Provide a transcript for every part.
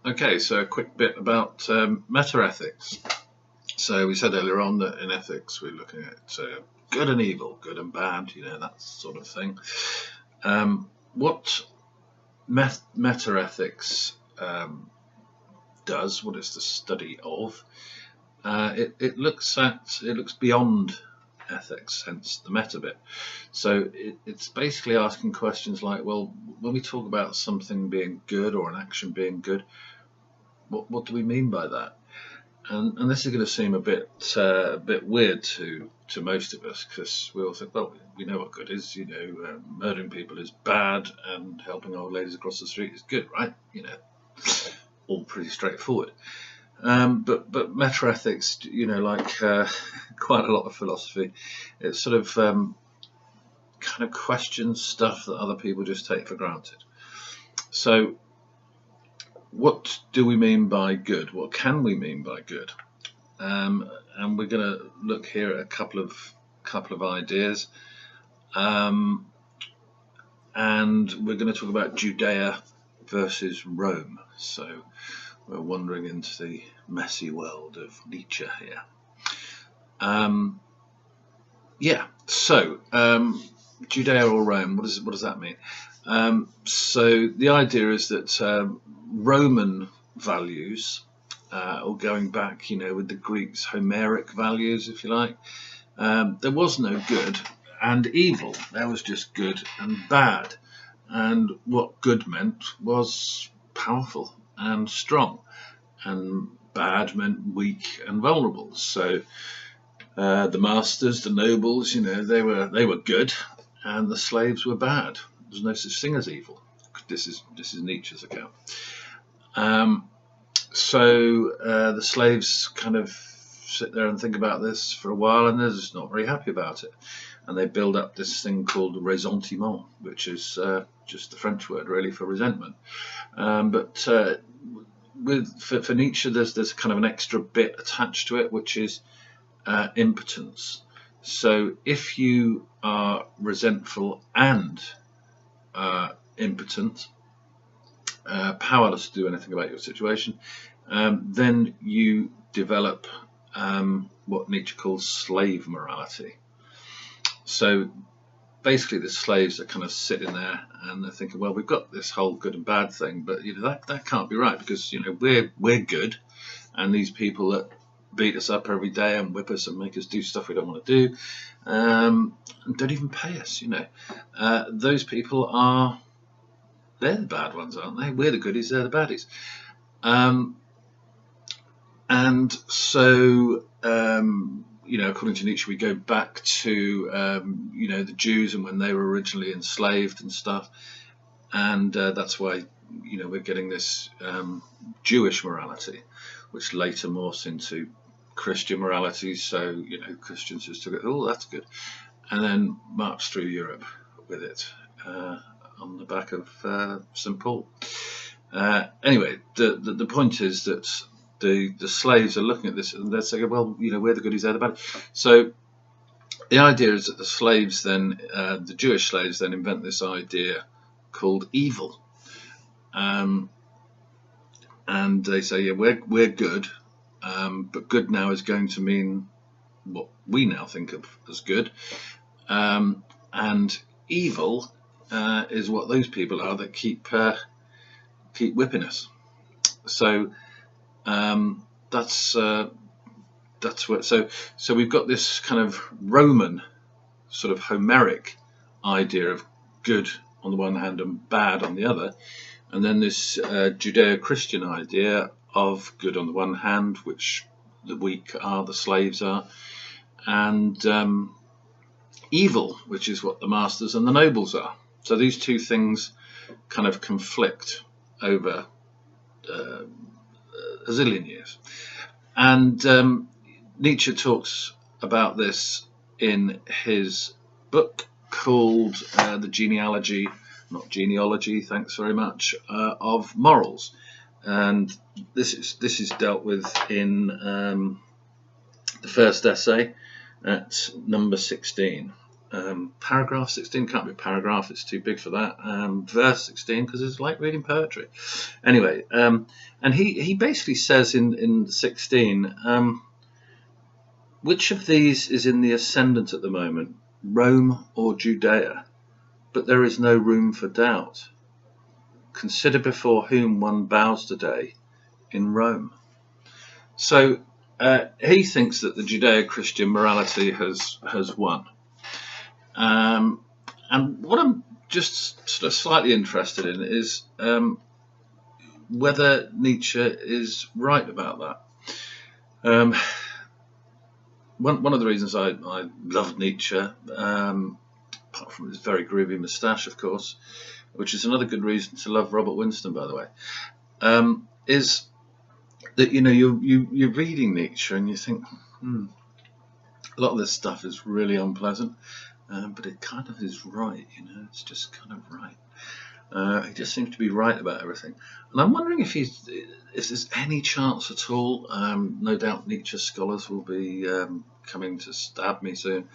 Okay, so a quick bit about meta-ethics. So we said earlier on that in ethics we're looking at good and evil, good and bad, that sort of thing. What meta-ethics does, what it's the study of, it looks beyond ethics, hence the meta bit. So it's basically asking questions like, well, when we talk about something being good or an action being good, what do we mean by that? And this is going to seem a bit weird to most of us, because we all think, well, we know what good is. Murdering people is bad, and helping old ladies across the street is good, right? All pretty straightforward. But meta-ethics, like quite a lot of philosophy, it sort of kind of questions stuff that other people just take for granted. So what do we mean by good? What can we mean by good? And we're going to look here at a couple of ideas, and we're going to talk about Judea versus Rome. So we're wandering into the messy world of Nietzsche here. So Judea or Rome, what does that mean? So the idea is that Roman values, or going back, with the Greeks, Homeric values, if you like, there was no good and evil. There was just good and bad. And what good meant was powerful and strong, and bad meant weak and vulnerable. So the masters, the nobles, they were good, and the slaves were bad. There's no such thing as evil. This is Nietzsche's account. So the slaves kind of sit there and think about this for a while, and they're just not very happy about it. And they build up this thing called ressentiment, which is just the French word really for resentment. But for Nietzsche, there's kind of an extra bit attached to it, which is impotence. So if you are resentful and impotent, powerless to do anything about your situation, then you develop what Nietzsche calls slave morality. So basically the slaves are kind of sitting there and they're thinking, well, we've got this whole good and bad thing, but that can't be right, because we're good, and these people that beat us up every day and whip us and make us do stuff we don't want to do, and don't even pay us, those people they're the bad ones, aren't they? We're the goodies, they're the baddies. And so according to Nietzsche, we go back to the Jews and when they were originally enslaved and stuff, and that's why we're getting this Jewish morality, which later morphs into Christian morality. So Christians just took it, oh, that's good, and then marched through Europe with it on the back of St. Paul. Anyway, the point is that the slaves are looking at this and they're saying, well, we're the goodies, they're the bad. So the idea is that the slaves then, the Jewish slaves then invent this idea called evil, and they say, yeah, we're good, but good now is going to mean what we now think of as good, and evil is what those people are that keep whipping us. So that's what. So we've got this kind of Roman, sort of Homeric idea of good on the one hand and bad on the other, and then this Judeo-Christian idea of good on the one hand, which the weak are, the slaves are, and evil, which is what the masters and the nobles are. So these two things kind of conflict over a zillion years. And Nietzsche talks about this in his book called The Genealogy, not Genealogy, thanks very much, of Morals. And this is dealt with in the first essay at number 16. paragraph 16 can't be a paragraph, it's too big for that. Verse 16, because it's like reading poetry. Anyway, and he basically says in 16, which of these is in the ascendant at the moment, Rome or Judea? But there is no room for doubt. Consider before whom one bows today, in Rome. So he thinks that the Judeo-Christian morality has won. And what I'm just sort of slightly interested in is whether Nietzsche is right about that. One of the reasons I loved Nietzsche, apart from his very groovy moustache, of course, which is another good reason to love Robert Winston, by the way, is that you're reading Nietzsche and you think, a lot of this stuff is really unpleasant, but it kind of is right. It's just kind of right. He just seems to be right about everything, and I'm wondering if there's any chance at all. No doubt Nietzsche scholars will be coming to stab me soon.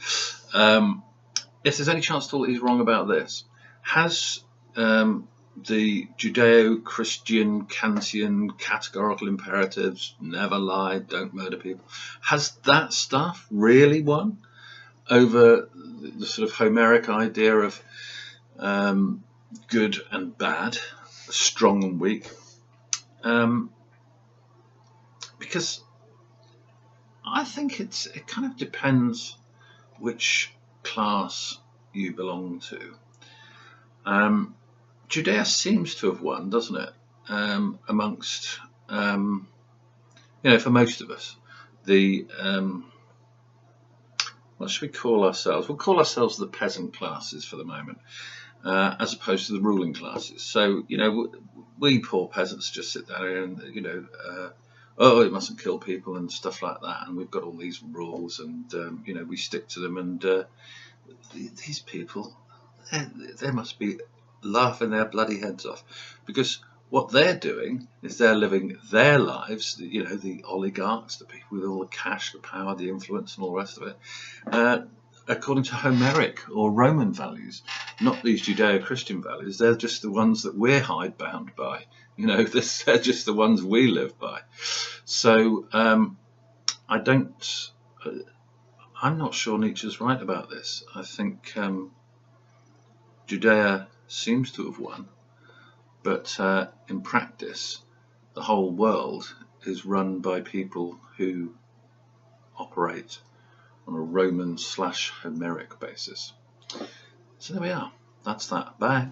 If there's any chance at all that he's wrong about this, has the Judeo-Christian Kantian categorical imperatives, never lie, don't murder people, has that stuff really won over the sort of Homeric idea of good and bad, strong and weak? Because I think it kind of depends which class you belong to. Judea seems to have won, doesn't it? Amongst, for most of us, the what should we call ourselves? We'll call ourselves the peasant classes for the moment, as opposed to the ruling classes. So, we poor peasants just sit there and, oh, it mustn't kill people and stuff like that. And we've got all these rules and, we stick to them. And these people, they must be laughing their bloody heads off, because what they're doing is they're living their lives, the oligarchs, the people with all the cash, the power, the influence and all the rest of it, according to Homeric or Roman values, not these Judeo-Christian values. They're just the ones that we're hidebound by. They're just the ones we live by. So I'm not sure Nietzsche's right about this. I think Judea seems to have won, but in practice the whole world is run by people who operate on a Roman/Homeric basis. So there we are. That's that. Bye.